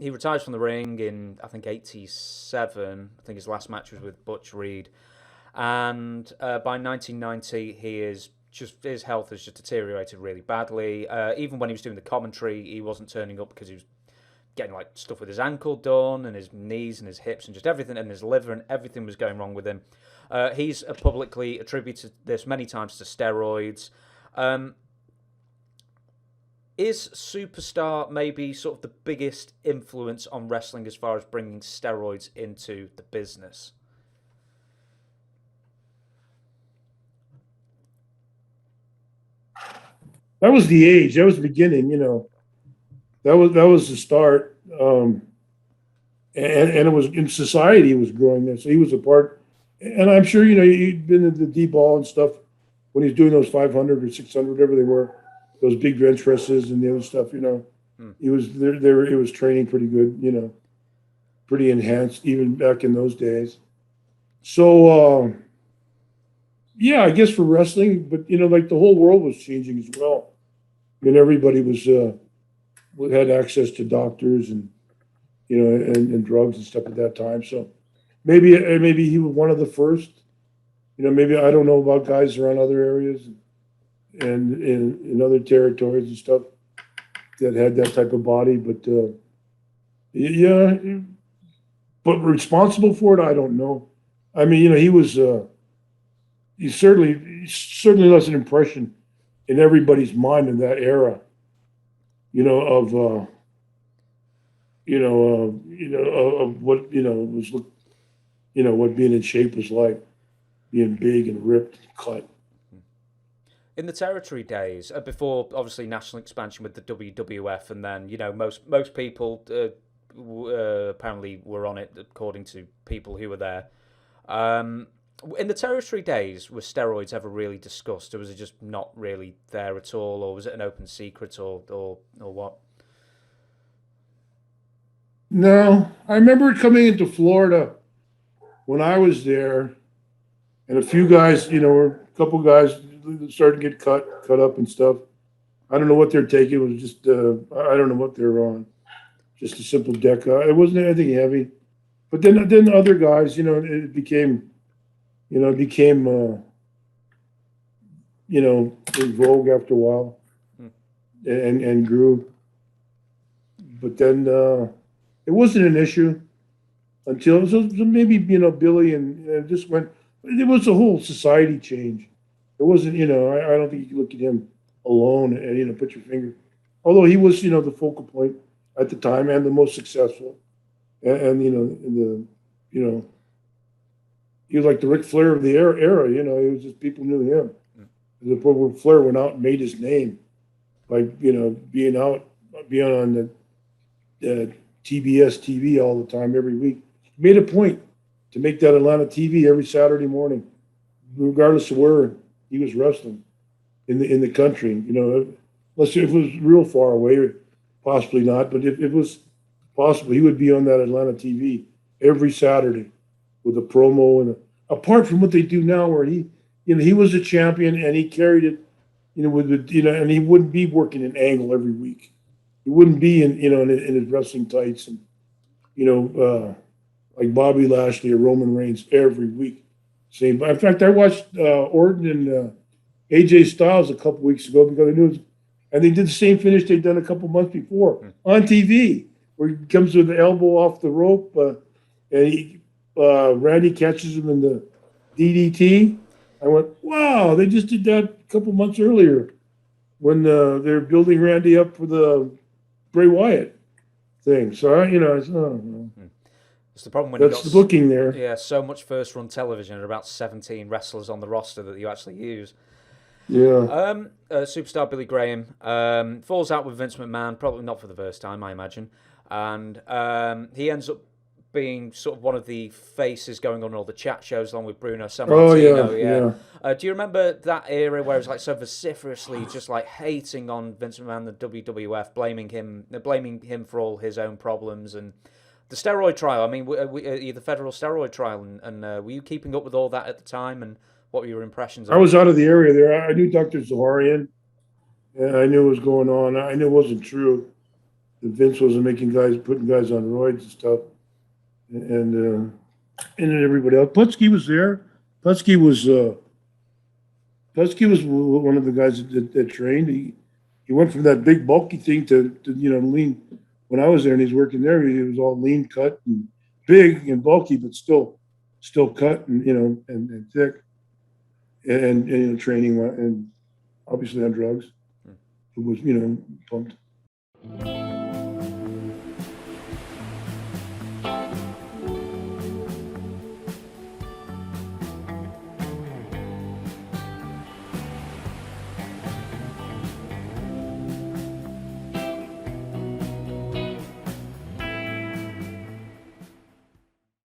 he retires from the ring in, I think, 87. I think his last match was with Butch Reed. And by 1990, his health has just deteriorated really badly. Even when he was doing the commentary, he wasn't turning up because he was getting like stuff with his ankle done and his knees and his hips and just everything, and his liver, and everything was going wrong with him. He's publicly attributed this many times to steroids. Is Superstar maybe sort of the biggest influence on wrestling as far as bringing steroids into the business? That was the age. That was the beginning. That was the start. And it was in society. It was growing there, so he was a part. And I'm sure he'd been in the D-ball and stuff when he was doing those 500 or 600, whatever they were, those big bench presses and the other stuff. He was there. He was training pretty good. Pretty enhanced even back in those days. So yeah, I guess for wrestling, but like the whole world was changing as well. And everybody had access to doctors and and drugs and stuff at that time. So maybe he was one of the first. Maybe I don't know about guys around other areas and in other territories and stuff that had that type of body, but yeah, but responsible for it, I don't know. I mean, he certainly left an impression in everybody's mind in that era. Of of what was what being in shape was like, being big and ripped and cut. In the territory days, before obviously national expansion with the WWF, and then most people apparently were on it according to people who were there. In the territory days, were steroids ever really discussed, or was it just not really there at all, or was it an open secret, or what? No, I remember coming into Florida when I was there, and a few guys, a couple guys started to get cut up and stuff. I don't know what they're taking. It was just I don't know what they were on. Just a simple Deca. It wasn't anything heavy. But then other guys, it became, in vogue after a while, and grew. But then it wasn't an issue until so maybe Billy and it just went. It was a whole society change. It wasn't, I don't think you can look at him alone and put your finger. Although he was, the focal point at the time and the most successful, and he was like the Ric Flair of the era. He was just people knew him. The point where Flair went out and made his name by being on the TBS TV all the time every week. He made a point to make that Atlanta TV every Saturday morning, regardless of where he was wrestling in the country. Unless it was real far away, possibly not. But if it was possible, he would be on that Atlanta TV every Saturday with a promo and apart from what they do now, where he was a champion and he carried it, and he wouldn't be working an angle every week. He wouldn't be in his wrestling tights and like Bobby Lashley or Roman Reigns every week. Same. In fact, I watched Orton and AJ Styles a couple weeks ago because I knew it was, and they did the same finish they'd done a couple months before on TV, where he comes with the elbow off the rope, and Randy catches him in the DDT. I went, wow, they just did that a couple months earlier when they're building Randy up for the Bray Wyatt thing. So it's, I don't know. It's the problem when That's the booking there. Yeah, so much first-run television and about 17 wrestlers on the roster that you actually use. Yeah. Superstar Billy Graham falls out with Vince McMahon, probably not for the first time, I imagine. And he ends up being sort of one of the faces going on all the chat shows along with Bruno Sammartino. Oh, yeah. Do you remember that era where it was like so vociferously just like hating on Vince McMahon, the WWF, blaming him for all his own problems and the steroid trial? I mean, the federal steroid trial, and were you keeping up with all that at the time? And what were your impressions? I was out of the area there. I knew Dr. Zaharian, and I knew what was going on. I knew it wasn't true. Vince wasn't putting guys on roids and stuff, and then everybody else. Putski was there. Putski was one of the guys that trained. He went from that big bulky thing to lean. When I was there and he's working there, he was all lean cut and big and bulky, but still cut and and thick, and training and obviously on drugs. It was pumped.